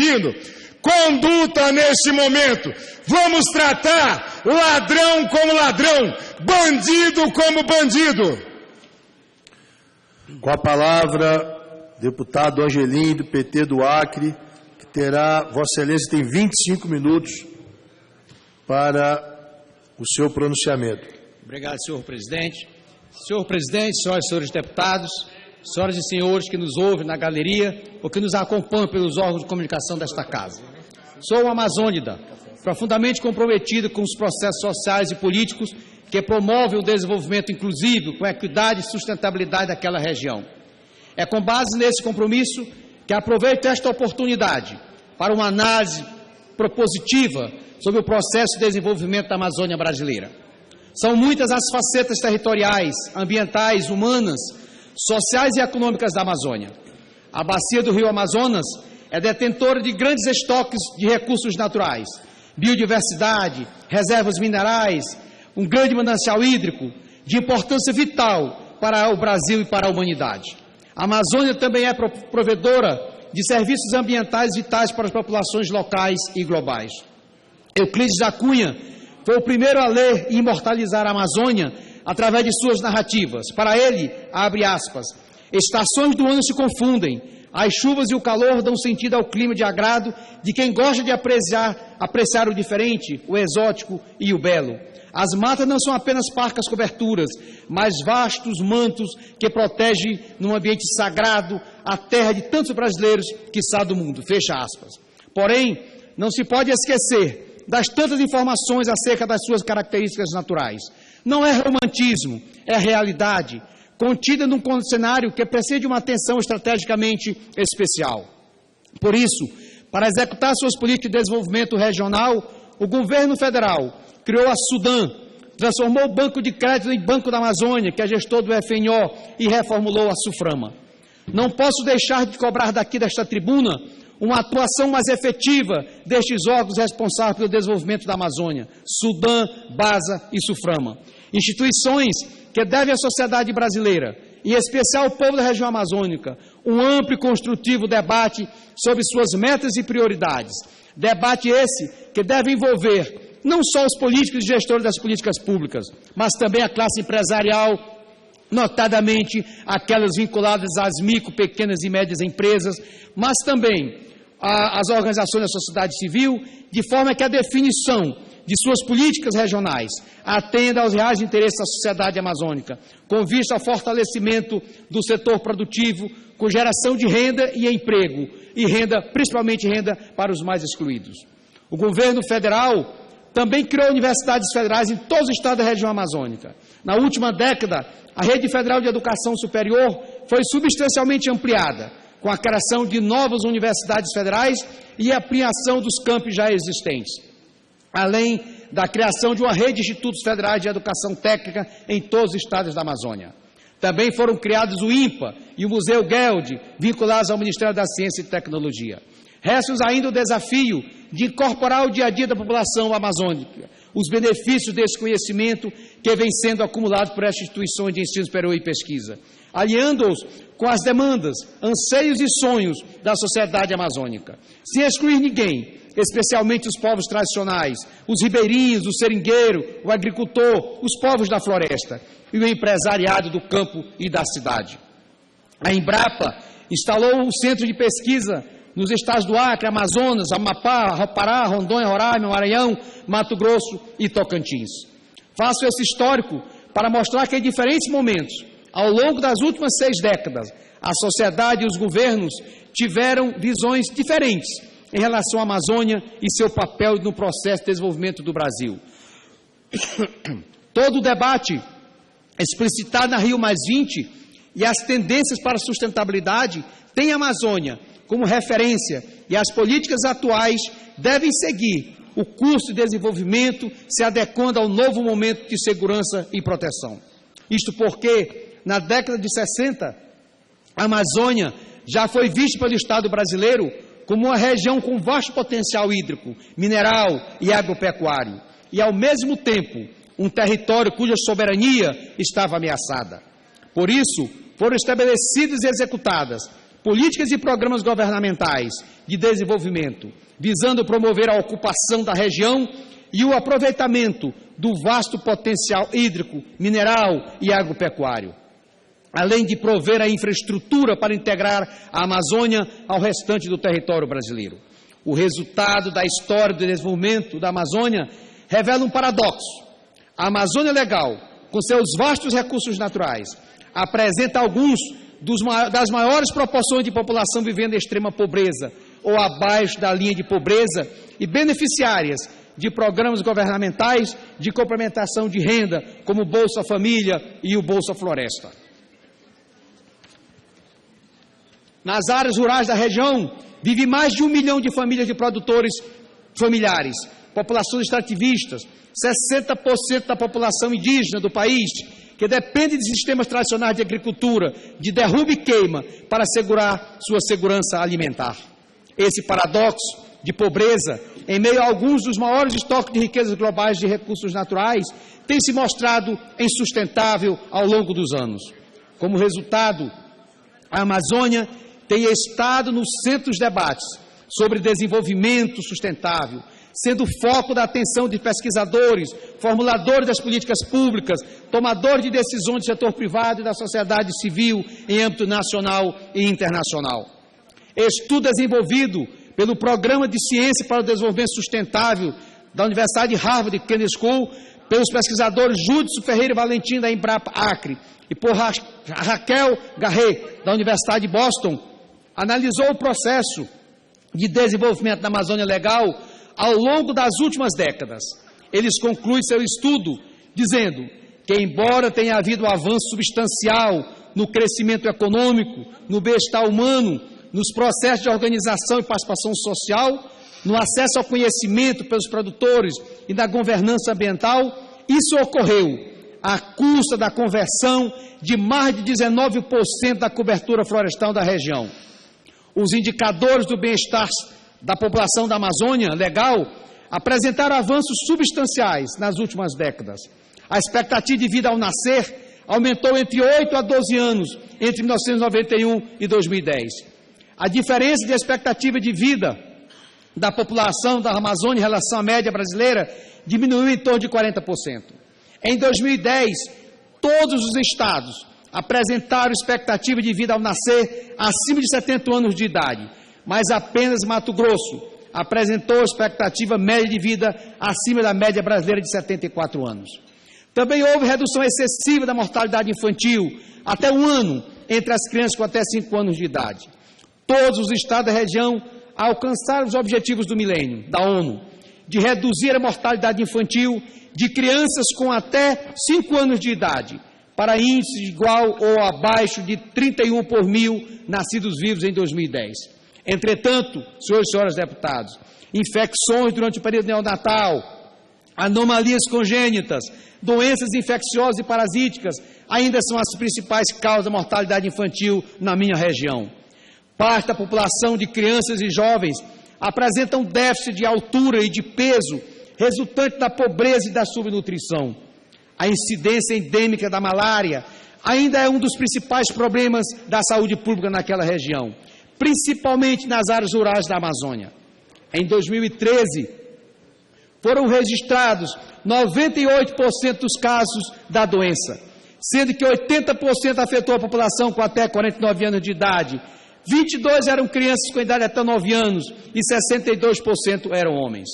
pedindo conduta neste momento. Vamos tratar ladrão como ladrão, bandido como bandido. Com a palavra, deputado Angelim, do PT do Acre, que terá, Vossa Excelência tem 25 minutos para o seu pronunciamento. Obrigado, senhor presidente. Senhor presidente, senhoras e senhores deputados, senhoras e senhores que nos ouvem na galeria ou que nos acompanham pelos órgãos de comunicação desta casa. Sou um amazônida, profundamente comprometido com os processos sociais e políticos que promovem o desenvolvimento inclusivo, com equidade e sustentabilidade daquela região. É com base nesse compromisso que aproveito esta oportunidade para uma análise propositiva sobre o processo de desenvolvimento da Amazônia brasileira. São muitas as facetas territoriais, ambientais, humanas, sociais e econômicas da Amazônia. A bacia do Rio Amazonas é detentora de grandes estoques de recursos naturais, biodiversidade, reservas minerais, um grande manancial hídrico de importância vital para o Brasil e para a humanidade. A Amazônia também é provedora de serviços ambientais vitais para as populações locais e globais. Euclides da Cunha foi o primeiro a ler e imortalizar a Amazônia através de suas narrativas. Para ele, abre aspas, estações do ano se confundem, as chuvas e o calor dão sentido ao clima de agrado de quem gosta de apreciar o diferente, o exótico e o belo. As matas não são apenas parcas coberturas, mas vastos mantos que protegem num ambiente sagrado a terra de tantos brasileiros, quiçá do mundo. Fecha aspas. Porém, não se pode esquecer das tantas informações acerca das suas características naturais. Não é romantismo, é realidade, contida num cenário que precisa de uma atenção estrategicamente especial. Por isso, para executar suas políticas de desenvolvimento regional, o governo federal criou a Sudan, transformou o Banco de Crédito em Banco da Amazônia, que é gestor do FNO, e reformulou a SUFRAMA. Não posso deixar de cobrar daqui desta tribuna uma atuação mais efetiva destes órgãos responsáveis pelo desenvolvimento da Amazônia, Sudan, BASA e SUFRAMA. Instituições que devem à sociedade brasileira, em especial ao povo da região amazônica, um amplo e construtivo debate sobre suas metas e prioridades. Debate esse que deve envolver não só os políticos e gestores das políticas públicas, mas também a classe empresarial, notadamente aquelas vinculadas às micro, pequenas e médias empresas, mas também as organizações da sociedade civil, de forma que a definição de suas políticas regionais atenda aos reais interesses da sociedade amazônica, com vista ao fortalecimento do setor produtivo, com geração de renda e emprego, e renda, principalmente renda para os mais excluídos. O governo federal também criou universidades federais em todos os estados da região amazônica. Na última década, a Rede Federal de Educação Superior foi substancialmente ampliada, com a criação de novas universidades federais e a ampliação dos campos já existentes, além da criação de uma rede de institutos federais de educação técnica em todos os estados da Amazônia. Também foram criados o INPA e o Museu Geld, vinculados ao Ministério da Ciência e Tecnologia. Resta-nos ainda o desafio de incorporar ao dia a dia da população amazônica os benefícios desse conhecimento que vem sendo acumulado por estas instituições de ensino superior e pesquisa, aliando-os com as demandas, anseios e sonhos da sociedade amazônica, sem excluir ninguém, especialmente os povos tradicionais, os ribeirinhos, o seringueiro, o agricultor, os povos da floresta e o empresariado do campo e da cidade. A Embrapa instalou um centro de pesquisa nos estados do Acre, Amazonas, Amapá, Pará, Rondônia, Roraima, Maranhão, Mato Grosso e Tocantins. Faço esse histórico para mostrar que em diferentes momentos, ao longo das últimas 6 décadas, a sociedade e os governos tiveram visões diferentes em relação à Amazônia e seu papel no processo de desenvolvimento do Brasil. Todo o debate explicitado na Rio+20 e as tendências para a sustentabilidade tem a Amazônia como referência e as políticas atuais devem seguir o curso de desenvolvimento se adequando ao novo momento de segurança e proteção. Isto porque, na década de 60, a Amazônia já foi vista pelo Estado brasileiro como uma região com vasto potencial hídrico, mineral e agropecuário, e ao mesmo tempo um território cuja soberania estava ameaçada. Por isso, foram estabelecidas e executadas políticas e programas governamentais de desenvolvimento, visando promover a ocupação da região e o aproveitamento do vasto potencial hídrico, mineral e agropecuário, além de prover a infraestrutura para integrar a Amazônia ao restante do território brasileiro. O resultado da história do desenvolvimento da Amazônia revela um paradoxo. A Amazônia Legal, com seus vastos recursos naturais, apresenta alguns das maiores proporções de população vivendo em extrema pobreza ou abaixo da linha de pobreza e beneficiárias de programas governamentais de complementação de renda, como o Bolsa Família e o Bolsa Floresta. Nas áreas rurais da região, vive mais de 1 milhão de famílias de produtores familiares, populações extrativistas, 60% da população indígena do país, que depende de sistemas tradicionais de agricultura, de derruba e queima, para assegurar sua segurança alimentar. Esse paradoxo de pobreza, em meio a alguns dos maiores estoques de riquezas globais de recursos naturais, tem se mostrado insustentável ao longo dos anos. Como resultado, a Amazônia tem estado no centro dos debates sobre desenvolvimento sustentável, sendo foco da atenção de pesquisadores, formuladores das políticas públicas, tomadores de decisões do setor privado e da sociedade civil em âmbito nacional e internacional. Estudo desenvolvido pelo Programa de Ciência para o Desenvolvimento Sustentável da Universidade de Harvard Kennedy School, pelos pesquisadores Júdice Ferreira Valentim, da Embrapa Acre, e por Raquel Garret, da Universidade de Boston, analisou o processo de desenvolvimento da Amazônia Legal ao longo das últimas décadas. Eles concluem seu estudo dizendo que, embora tenha havido um avanço substancial no crescimento econômico, no bem-estar humano, nos processos de organização e participação social, no acesso ao conhecimento pelos produtores e na governança ambiental, isso ocorreu à custa da conversão de mais de 19% da cobertura florestal da região. Os indicadores do bem-estar da população da Amazônia Legal apresentaram avanços substanciais nas últimas décadas. A expectativa de vida ao nascer aumentou entre 8 a 12 anos entre 1991 e 2010. A diferença de expectativa de vida da população da Amazônia em relação à média brasileira diminuiu em torno de 40%. Em 2010, todos os estados apresentaram expectativa de vida ao nascer acima de 70 anos de idade, mas apenas Mato Grosso apresentou expectativa média de vida acima da média brasileira de 74 anos. Também houve redução excessiva da mortalidade infantil, até 1 ano, entre as crianças com até 5 anos de idade. Todos os estados da região alcançaram os objetivos do milênio, da ONU, de reduzir a mortalidade infantil de crianças com até 5 anos de idade, para índice igual ou abaixo de 31 por mil nascidos vivos em 2010. Entretanto, senhores e senhoras deputados, infecções durante o período neonatal, anomalias congênitas, doenças infecciosas e parasíticas ainda são as principais causas da mortalidade infantil na minha região. Parte da população de crianças e jovens apresenta um déficit de altura e de peso resultante da pobreza e da subnutrição. A incidência endêmica da malária ainda é um dos principais problemas da saúde pública naquela região, principalmente nas áreas rurais da Amazônia. Em 2013, foram registrados 98% dos casos da doença, sendo que 80% afetou a população com até 49 anos de idade, 22% eram crianças com idade até 9 anos e 62% eram homens.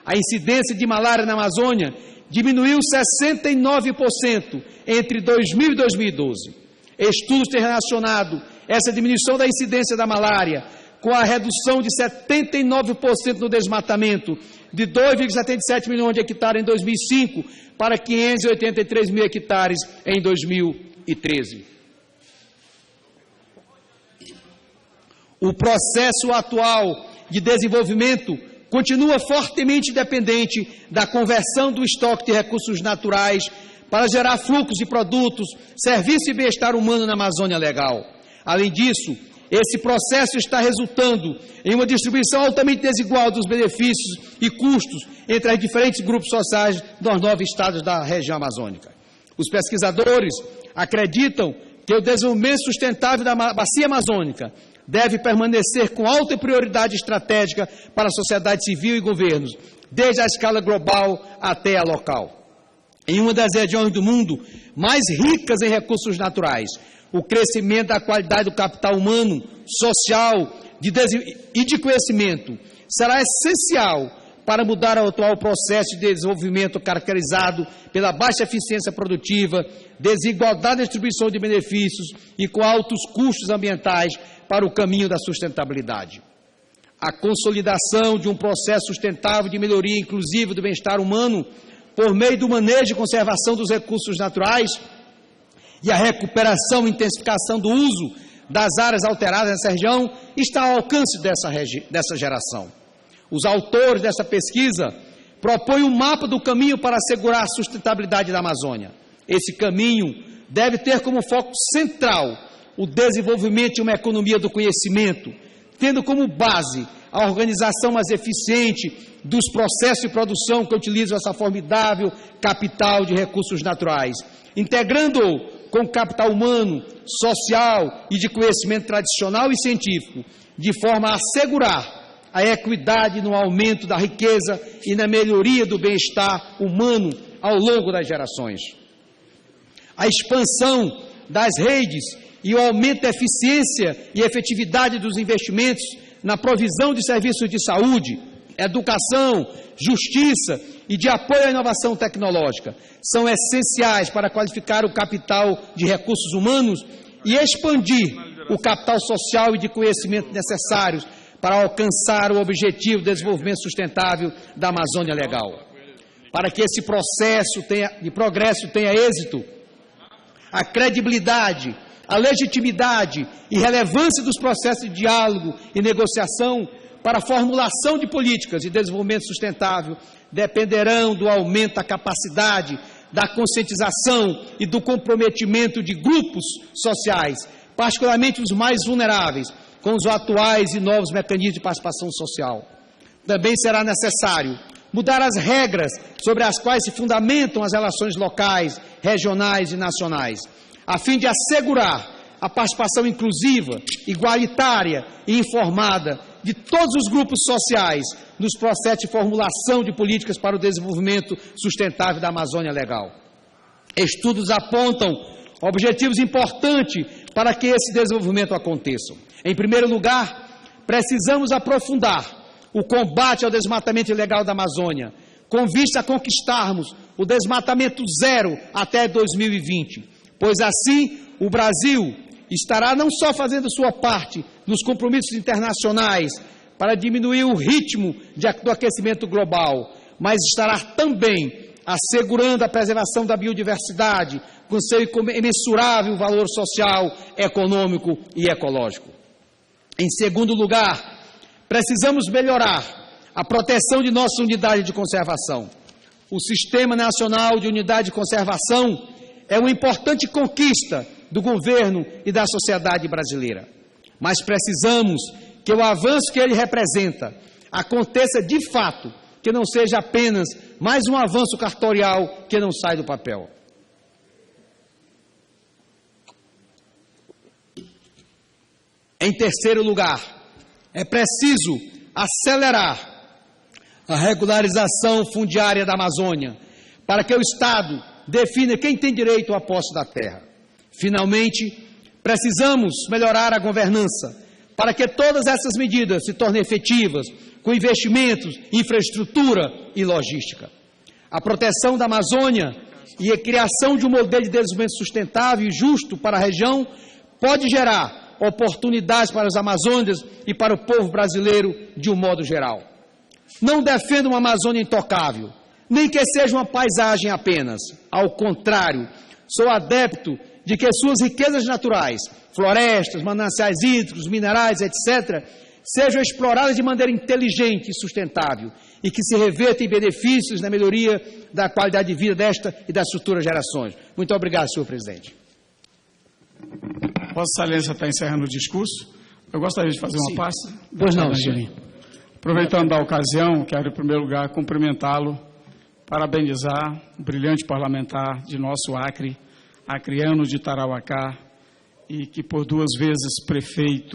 A incidência de malária na Amazônia diminuiu 69% entre 2000 e 2012. Estudos têm relacionado essa diminuição da incidência da malária com a redução de 79% no desmatamento, de 2,77 milhões de hectares em 2005 para 583 mil hectares em 2013. O processo atual de desenvolvimento continua fortemente dependente da conversão do estoque de recursos naturais para gerar fluxos de produtos, serviços e bem-estar humano na Amazônia Legal. Além disso, esse processo está resultando em uma distribuição altamente desigual dos benefícios e custos entre os diferentes grupos sociais dos 9 estados da região amazônica. Os pesquisadores acreditam que o desenvolvimento sustentável da bacia amazônica deve permanecer com alta prioridade estratégica para a sociedade civil e governos, desde a escala global até a local. Em uma das regiões do mundo mais ricas em recursos naturais, o crescimento da qualidade do capital humano, social e de conhecimento será essencial para mudar o atual processo de desenvolvimento caracterizado pela baixa eficiência produtiva, desigualdade na distribuição de benefícios e com altos custos ambientais para o caminho da sustentabilidade. A consolidação de um processo sustentável de melhoria inclusiva do bem-estar humano por meio do manejo e conservação dos recursos naturais e a recuperação e intensificação do uso das áreas alteradas nessa região está ao alcance dessa geração. Os autores dessa pesquisa propõem um mapa do caminho para assegurar a sustentabilidade da Amazônia. Esse caminho deve ter como foco central o desenvolvimento de uma economia do conhecimento, tendo como base a organização mais eficiente dos processos de produção que utilizam essa formidável capital de recursos naturais, integrando-o com o capital humano, social e de conhecimento tradicional e científico, de forma a assegurar a equidade no aumento da riqueza e na melhoria do bem-estar humano ao longo das gerações. A expansão das redes e o aumento da eficiência e efetividade dos investimentos na provisão de serviços de saúde, educação, justiça e de apoio à inovação tecnológica são essenciais para qualificar o capital de recursos humanos e expandir o capital social e de conhecimento necessários para alcançar o objetivo de desenvolvimento sustentável da Amazônia Legal. Para que esse processo de progresso tenha êxito, a credibilidade, a legitimidade e relevância dos processos de diálogo e negociação para a formulação de políticas de desenvolvimento sustentável dependerão do aumento da capacidade, da conscientização e do comprometimento de grupos sociais, particularmente os mais vulneráveis, com os atuais e novos mecanismos de participação social. Também será necessário mudar as regras sobre as quais se fundamentam as relações locais, regionais e nacionais, a fim de assegurar a participação inclusiva, igualitária e informada de todos os grupos sociais nos processos de formulação de políticas para o desenvolvimento sustentável da Amazônia Legal. Estudos apontam objetivos importantes para que esse desenvolvimento aconteça. Em primeiro lugar, precisamos aprofundar o combate ao desmatamento ilegal da Amazônia, com vista a conquistarmos o desmatamento zero até 2020, pois assim o Brasil estará não só fazendo sua parte nos compromissos internacionais para diminuir o ritmo do aquecimento global, mas estará também assegurando a preservação da biodiversidade com seu imensurável valor social, econômico e ecológico. Em segundo lugar, precisamos melhorar a proteção de nossa unidade de conservação. O Sistema Nacional de Unidade de Conservação é uma importante conquista do governo e da sociedade brasileira. Mas precisamos que o avanço que ele representa aconteça de fato, que não seja apenas mais um avanço cartorial que não sai do papel. Em terceiro lugar, é preciso acelerar a regularização fundiária da Amazônia, para que o Estado defina quem tem direito à posse da terra. Finalmente, precisamos melhorar a governança, para que todas essas medidas se tornem efetivas, com investimentos, infraestrutura e logística. A proteção da Amazônia e a criação de um modelo de desenvolvimento sustentável e justo para a região pode gerar oportunidades para os amazônidas e para o povo brasileiro de um modo geral. Não defendo uma Amazônia intocável, nem que seja uma paisagem apenas. Ao contrário, sou adepto de que suas riquezas naturais, florestas, mananciais hídricos, minerais, etc., sejam exploradas de maneira inteligente e sustentável e que se revertam em benefícios na melhoria da qualidade de vida desta e das futuras gerações. Muito obrigado, senhor presidente. Vossa Excelência está encerrando o discurso. Eu gostaria de fazer uma parte. Pois não, senhor. Aproveitando a ocasião, quero, em primeiro lugar, cumprimentá-lo, parabenizar o brilhante parlamentar de nosso Acre, acreano de Tarauacá, e que por 2 vezes prefeito